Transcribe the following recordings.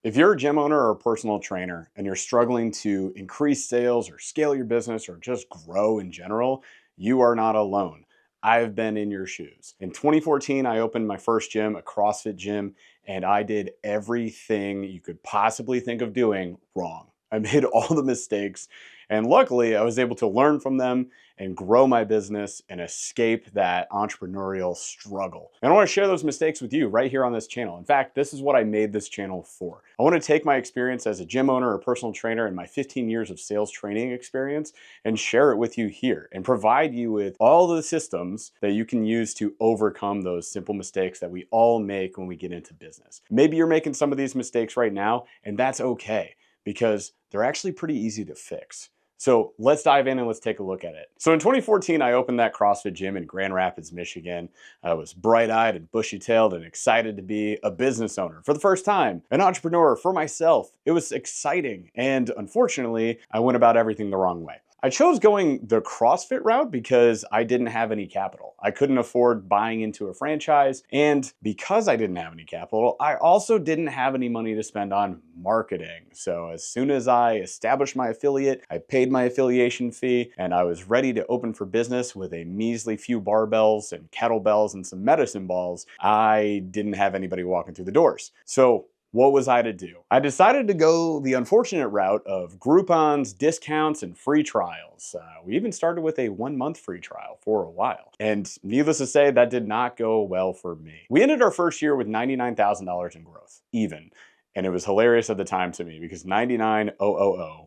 If you're a gym owner or a personal trainer and you're struggling to increase sales or scale your business or just grow in general, you are not alone. I've been in your shoes. In 2014, I opened my first gym, a CrossFit gym, and I did everything you could possibly think of doing wrong. I made all the mistakes, and luckily, I was able to learn from them and grow my business and escape that entrepreneurial struggle. And I want to share those mistakes with you right here on this channel. In fact, this is what I made this channel for. I want to take my experience as a gym owner or personal trainer and my 15 years of sales training experience and share it with you here and provide you with all the systems that you can use to overcome those simple mistakes that we all make when we get into business. Maybe you're making some of these mistakes right now, and that's okay because they're actually pretty easy to fix. So let's dive in and let's take a look at it. So in 2014, I opened that CrossFit gym in Grand Rapids, Michigan. I was bright-eyed and bushy-tailed and excited to be a business owner for the first time, an entrepreneur for myself. It was exciting. And unfortunately, I went about everything the wrong way. I chose going the CrossFit route because I didn't have any capital. I couldn't afford buying into a franchise. And because I didn't have any capital, I also didn't have any money to spend on marketing. So as soon as I established my affiliate, I paid my affiliation fee and I was ready to open for business with a measly few barbells and kettlebells and some medicine balls. I didn't have anybody walking through the doors. So what was I to do? I decided to go the unfortunate route of Groupons, discounts, and free trials. We even started with a 1-month free trial for a while. And needless to say, that did not go well for me. We ended our first year with $99,000 in growth, even. And it was hilarious at the time to me because 99,000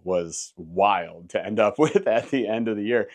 was wild to end up with at the end of the year.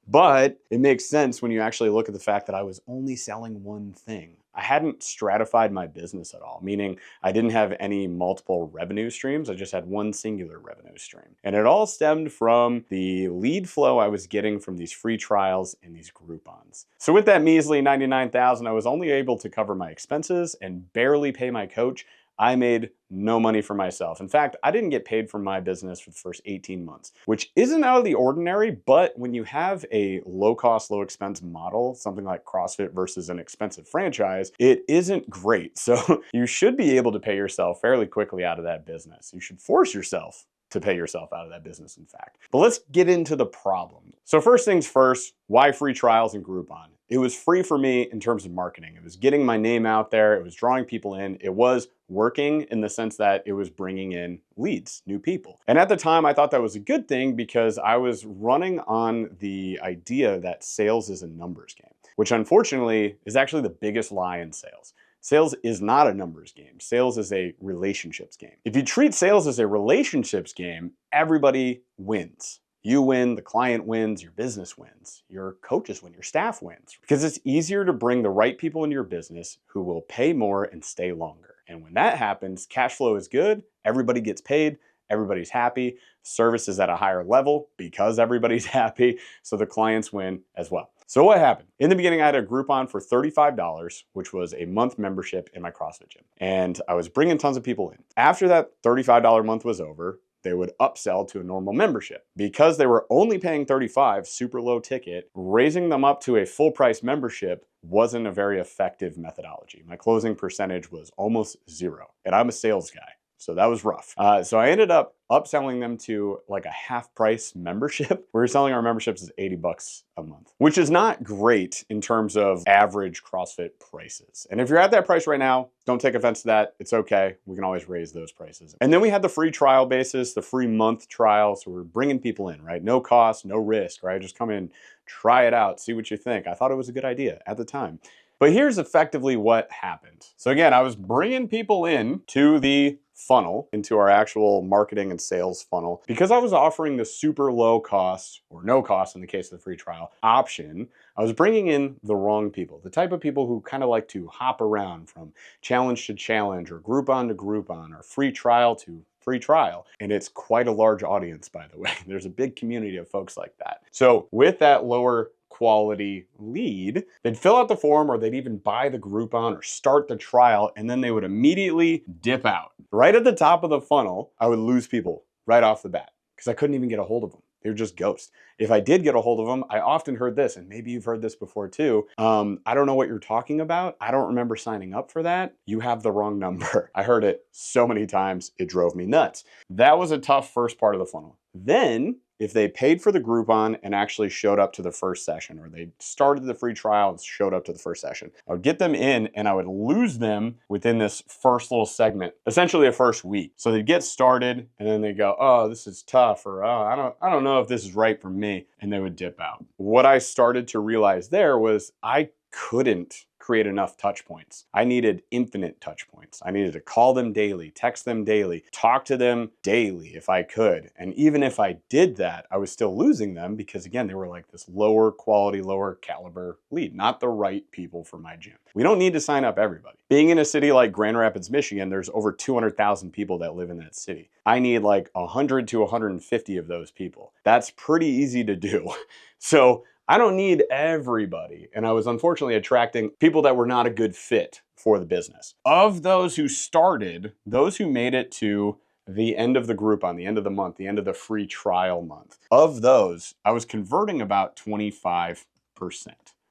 But it makes sense when you actually look at the fact that I was only selling one thing. I hadn't stratified my business at all, meaning I didn't have any multiple revenue streams. I just had one singular revenue stream. And it all stemmed from the lead flow I was getting from these free trials and these Groupons. So with that measly 99,000, I was only able to cover my expenses and barely pay my coach. I made no money for myself. In fact, I didn't get paid from my business for the first 18 months, which isn't out of the ordinary, but when you have a low cost, low expense model, something like CrossFit versus an expensive franchise, it isn't great. So you should be able to pay yourself fairly quickly out of that business. You should force yourself to pay yourself out of that business, in fact. But let's get into the problem. So first things first, why free trials and Groupon? It was free for me in terms of marketing. It was getting my name out there. It was drawing people in. It was working in the sense that it was bringing in leads, new people. And at the time, I thought that was a good thing because I was running on the idea that sales is a numbers game, which unfortunately is actually the biggest lie in sales. Sales is not a numbers game. Sales is a relationships game. If you treat sales as a relationships game, everybody wins. You win, the client wins, your business wins, your coaches win, your staff wins. Because it's easier to bring the right people into your business who will pay more and stay longer. And when that happens, cash flow is good, everybody gets paid, everybody's happy, service is at a higher level because everybody's happy, so the clients win as well. So what happened? In the beginning, I had a Groupon for $35, which was a month membership in my CrossFit gym. And I was bringing tons of people in. After that $35 month was over, they would upsell to a normal membership. Because they were only paying $35, super low ticket, raising them up to a full price membership wasn't a very effective methodology. My closing percentage was almost zero. And I'm a sales guy, so that was rough. So I ended up upselling them to like a half price membership. We were selling our memberships as $80 a month, which is not great in terms of average CrossFit prices. And if you're at that price right now, don't take offense to that. It's okay. We can always raise those prices. And then we had the free trial basis, the free month trial. So we're bringing people in, right? No cost, no risk, right? Just come in, try it out, see what you think. I thought it was a good idea at the time. But here's effectively what happened. So again, I was bringing people in to the funnel, into our actual marketing and sales funnel, because I was offering the super low cost, or no cost in the case of the free trial, option. I was bringing in the wrong people, the type of people who kind of like to hop around from challenge to challenge, or Groupon to Groupon, or free trial to free trial. And it's quite a large audience, by the way. There's a big community of folks like that. So with that lower quality lead, they'd fill out the form or they'd even buy the Groupon or start the trial, and then they would immediately dip out. Right at the top of the funnel, I would lose people right off the bat because I couldn't even get a hold of them. They would just ghost. If I did get a hold of them, I often heard this, and maybe you've heard this before too. I don't know what you're talking about. I don't remember signing up for that. You have the wrong number. I heard it so many times, it drove me nuts. That was a tough first part of the funnel. Then, if they paid for the Groupon and actually showed up to the first session, or they started the free trial and showed up to the first session, I would get them in and I would lose them within this first little segment, essentially the first week. So they'd get started and then they go, oh, this is tough, or oh, I don't know if this is right for me, and they would dip out. What I started to realize there was I couldn't create enough touch points. I needed infinite touch points. I needed to call them daily, text them daily, talk to them daily if I could. And even if I did that, I was still losing them because, again, they were like this lower quality, lower caliber lead, not the right people for my gym. We don't need to sign up everybody. Being in a city like Grand Rapids, Michigan, there's over 200,000 people that live in that city. I need like 100 to 150 of those people. That's pretty easy to do. So I don't need everybody. And I was unfortunately attracting people that were not a good fit for the business. Of those who started, those who made it to the end of the Groupon, the end of the month, the end of the free trial month, of those, I was converting about 25%.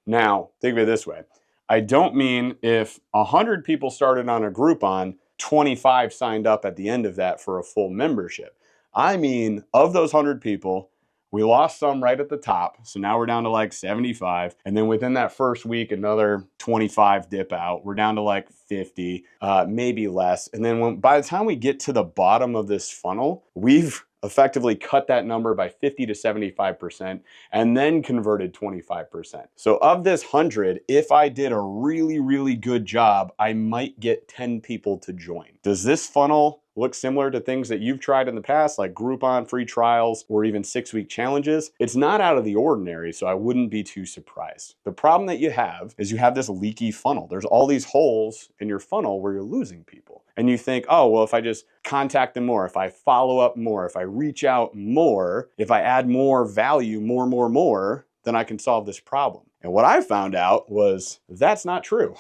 Now, think of it this way. I don't mean if 100 people started on a Groupon, 25 signed up at the end of that for a full membership. I mean, of those 100 people, we lost some right at the top, so now we're down to like 75. And then within that first week, another 25 dip out. We're down to like 50, maybe less. And then by the time we get to the bottom of this funnel, we've effectively cut that number by 50 to 75% and then converted 25%. So of this 100, if I did a really, really good job, I might get 10 people to join. Does this funnel look similar to things that you've tried in the past, like Groupon, free trials, or even 6-week challenges? It's not out of the ordinary, so I wouldn't be too surprised. The problem that you have is you have this leaky funnel. There's all these holes in your funnel where you're losing people. And you think, oh, well, if I just contact them more, if I follow up more, if I reach out more, if I add more value, more, then I can solve this problem. And what I found out was that's not true.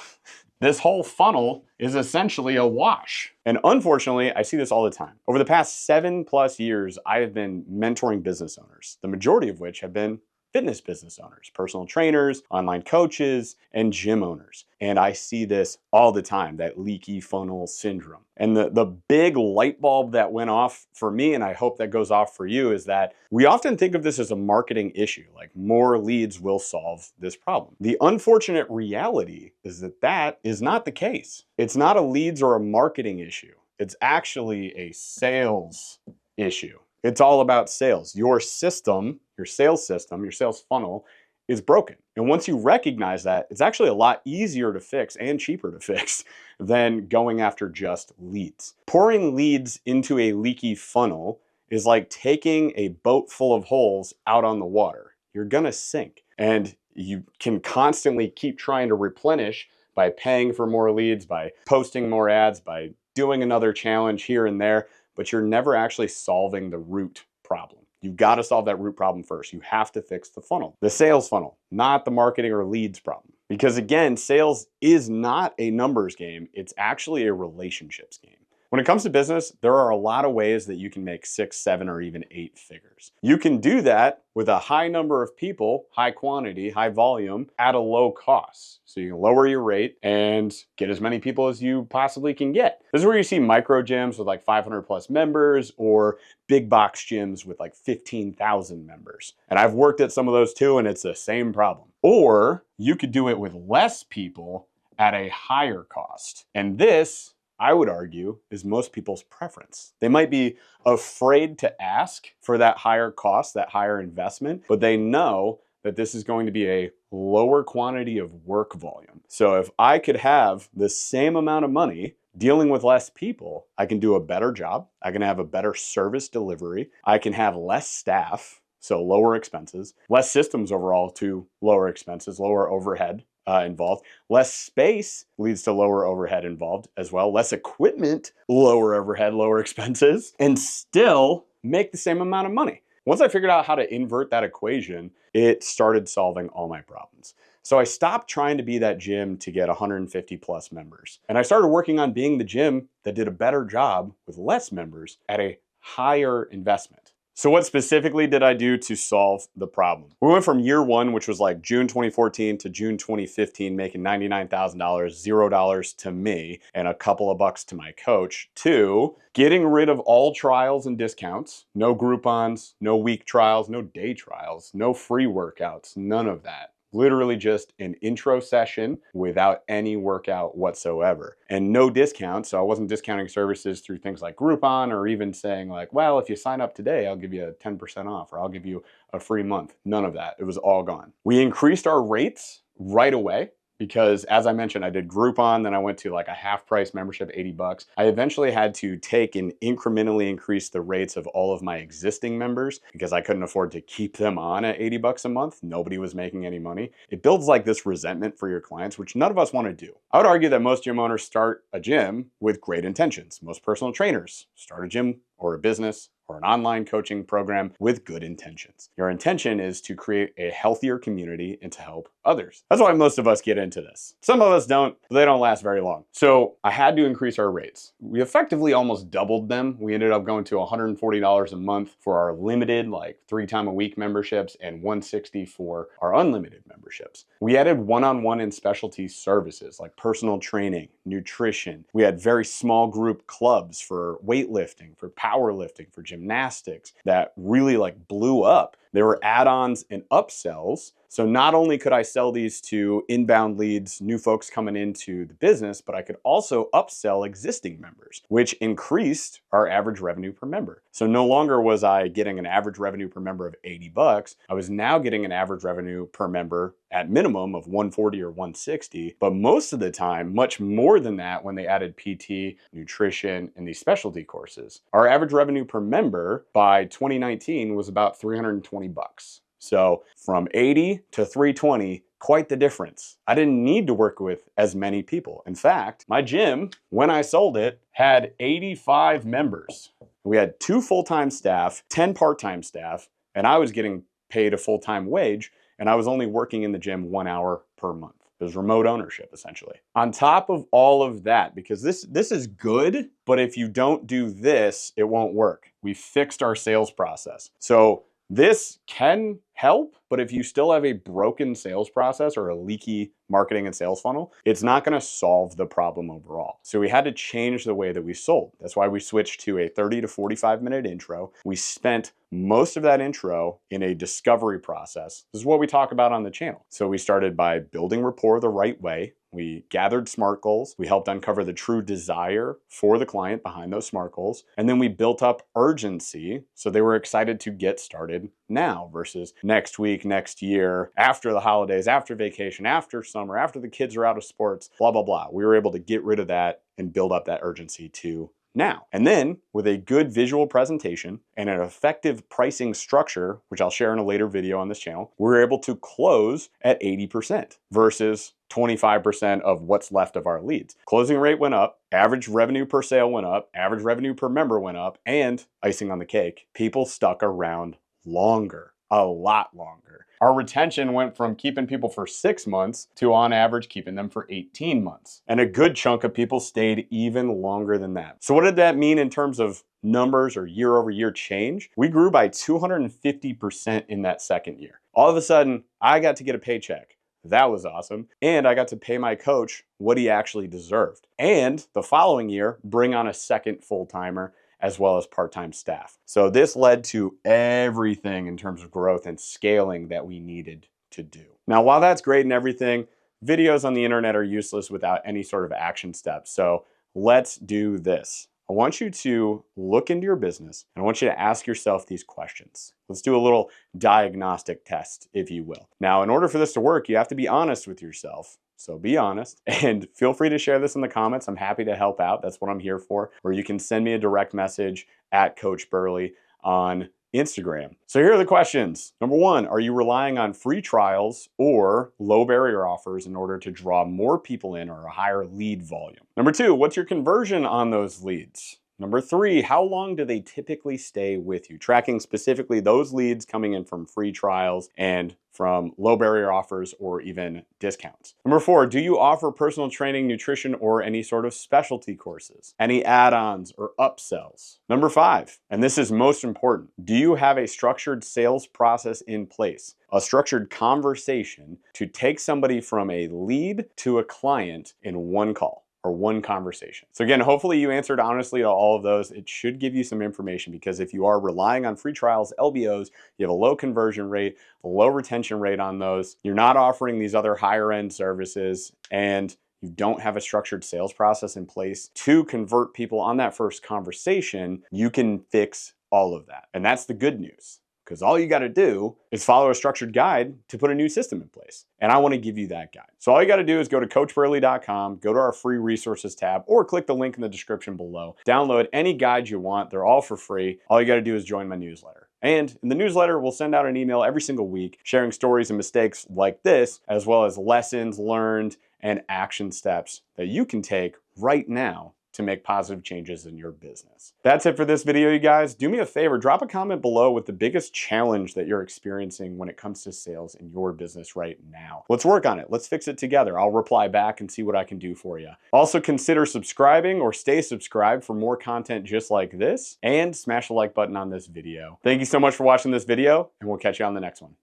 This whole funnel is essentially a wash. And unfortunately, I see this all the time. Over the past 7+ years, I have been mentoring business owners, the majority of which have been fitness business owners, personal trainers, online coaches, and gym owners. And I see this all the time, that leaky funnel syndrome. And the big light bulb that went off for me, and I hope that goes off for you, is that we often think of this as a marketing issue, like more leads will solve this problem. The unfortunate reality is that that is not the case. It's not a leads or a marketing issue. It's actually a sales issue. It's all about sales. Your system, your sales funnel is broken. And once you recognize that, it's actually a lot easier to fix and cheaper to fix than going after just leads. Pouring leads into a leaky funnel is like taking a boat full of holes out on the water. You're gonna sink. And you can constantly keep trying to replenish by paying for more leads, by posting more ads, by doing another challenge here and there, but you're never actually solving the root problem. You've got to solve that root problem first. You have to fix the funnel, the sales funnel, not the marketing or leads problem. Because again, sales is not a numbers game. It's actually a relationships game. When it comes to business, there are a lot of ways that you can make 6, 7, or even 8 figures. You can do that with a high number of people, high quantity, high volume, at a low cost. So you can lower your rate and get as many people as you possibly can get. This is where you see micro gyms with like 500+ members, or big box gyms with like 15,000 members. And I've worked at some of those too, and it's the same problem. Or you could do it with less people at a higher cost. And this, I would argue, is most people's preference. They might be afraid to ask for that higher cost, that higher investment, but they know that this is going to be a lower quantity of work volume. So if I could have the same amount of money dealing with less people, I can do a better job. I can have a better service delivery. I can have less staff, so lower expenses, less systems overall to lower expenses, lower overhead involved. Less space leads to lower overhead involved as well. Less equipment, lower overhead, lower expenses, and still make the same amount of money. Once I figured out how to invert that equation, it started solving all my problems. So I stopped trying to be that gym to get 150+ members. And I started working on being the gym that did a better job with less members at a higher investment. So what specifically did I do to solve the problem? We went from year one, which was like June 2014 to June 2015, making $99,000, $0 to me and a couple of bucks to my coach, to getting rid of all trials and discounts, no Groupons, no week trials, no day trials, no free workouts, none of that. Literally just an intro session without any workout whatsoever and no discounts. So I wasn't discounting services through things like Groupon or even saying like, well, if you sign up today, I'll give you a 10% off or I'll give you a free month. None of that. It was all gone. We increased our rates right away. Because as I mentioned, I did Groupon, then I went to like a half price membership, 80 bucks. I eventually had to take and incrementally increase the rates of all of my existing members because I couldn't afford to keep them on at 80 bucks a month. Nobody was making any money. It builds like this resentment for your clients, which none of us want to do. I would argue that most gym owners start a gym with great intentions. Most personal trainers start a gym or a business or an online coaching program with good intentions. Your intention is to create a healthier community and to help others. That's why most of us get into this. Some of us don't, but they don't last very long. So I had to increase our rates. We effectively almost doubled them. We ended up going to $140 a month for our limited, like 3-time-a-week memberships and $160 for our unlimited memberships. We added one-on-one and specialty services like personal training, nutrition. We had very small group clubs for weightlifting, for powerlifting, for gymnastics that really like blew up. There were add-ons and upsells. So not only could I sell these to inbound leads, new folks coming into the business, but I could also upsell existing members, which increased our average revenue per member. So no longer was I getting an average revenue per member of 80 bucks. I was now getting an average revenue per member at minimum of 140 or 160, but most of the time, much more than that when they added PT, nutrition, and these specialty courses. Our average revenue per member by 2019 was about 320 bucks. So from 80 to 320, quite the difference. I didn't need to work with as many people. In fact, my gym, when I sold it, had 85 members. We had 2 full-time staff, 10 part-time staff, and I was getting paid a full-time wage, and I was only working in the gym 1 hour per month. It was remote ownership, essentially. On top of all of that, because this is good, but if you don't do this, it won't work. We fixed our sales process. So this can help, but if you still have a broken sales process or a leaky marketing and sales funnel, it's not going to solve the problem overall. So we had to change the way that we sold. That's why we switched to a 30 to 45 minute intro. We spent most of that intro in a discovery process. This is what we talk about on the channel. So we started by building rapport the right way. We gathered SMART goals. We helped uncover the true desire for the client behind those SMART goals. And then we built up urgency so they were excited to get started now versus next week, next year, after the holidays, after vacation, after summer, after the kids are out of sports, blah, blah, blah. We were able to get rid of that and build up that urgency to now. And then with a good visual presentation and an effective pricing structure, which I'll share in a later video on this channel, we're able to close at 80% versus 25% of what's left of our leads. Closing rate went up, average revenue per sale went up, average revenue per member went up, and icing on the cake, people stuck around longer, a lot longer. Our retention went from keeping people for 6 months to on average keeping them for 18 months. And a good chunk of people stayed even longer than that. So what did that mean in terms of numbers or year over year change? We grew by 250% in that second year. All of a sudden, I got to get a paycheck. That was awesome. And I got to pay my coach what he actually deserved. And the following year, bring on a second full-timer as well as part-time staff. So this led to everything in terms of growth and scaling that we needed to do. Now, while that's great and everything, videos on the internet are useless without any sort of action steps. So let's do this. I want you to look into your business and I want you to ask yourself these questions. Let's do a little diagnostic test, if you will. Now, in order for this to work, you have to be honest with yourself. So be honest and feel free to share this in the comments. I'm happy to help out. That's what I'm here for. Or you can send me a direct message at Coach Burley on Instagram. So here are the questions. Number 1, are you relying on free trials or low barrier offers in order to draw more people in or a higher lead volume? Number 2, what's your conversion on those leads? Number 3, how long do they typically stay with you? Tracking specifically those leads coming in from free trials and from low barrier offers or even discounts. Number 4, do you offer personal training, nutrition, or any sort of specialty courses? Any add-ons or upsells? Number 5, and this is most important, do you have a structured sales process in place? A structured conversation to take somebody from a lead to a client in one call or one conversation. So again, hopefully you answered honestly to all of those. It should give you some information, because if you are relying on free trials, LBOs, you have a low conversion rate, a low retention rate on those, you're not offering these other higher end services, and you don't have a structured sales process in place to convert people on that first conversation, you can fix all of that. And that's the good news, because all you got to do is follow a structured guide to put a new system in place. And I want to give you that guide. So all you got to do is go to coachburley.com, go to our free resources tab, or click the link in the description below. Download any guide you want. They're all for free. All you got to do is join my newsletter. And in the newsletter, we'll send out an email every single week sharing stories and mistakes like this, as well as lessons learned and action steps that you can take right now to make positive changes in your business. That's it for this video, you guys. Do me a favor, drop a comment below with the biggest challenge that you're experiencing when it comes to sales in your business right now. Let's work on it. Let's fix it together. I'll reply back and see what I can do for you. Also, consider subscribing or stay subscribed for more content just like this, and smash the like button on this video. Thank you so much for watching this video, and we'll catch you on the next one.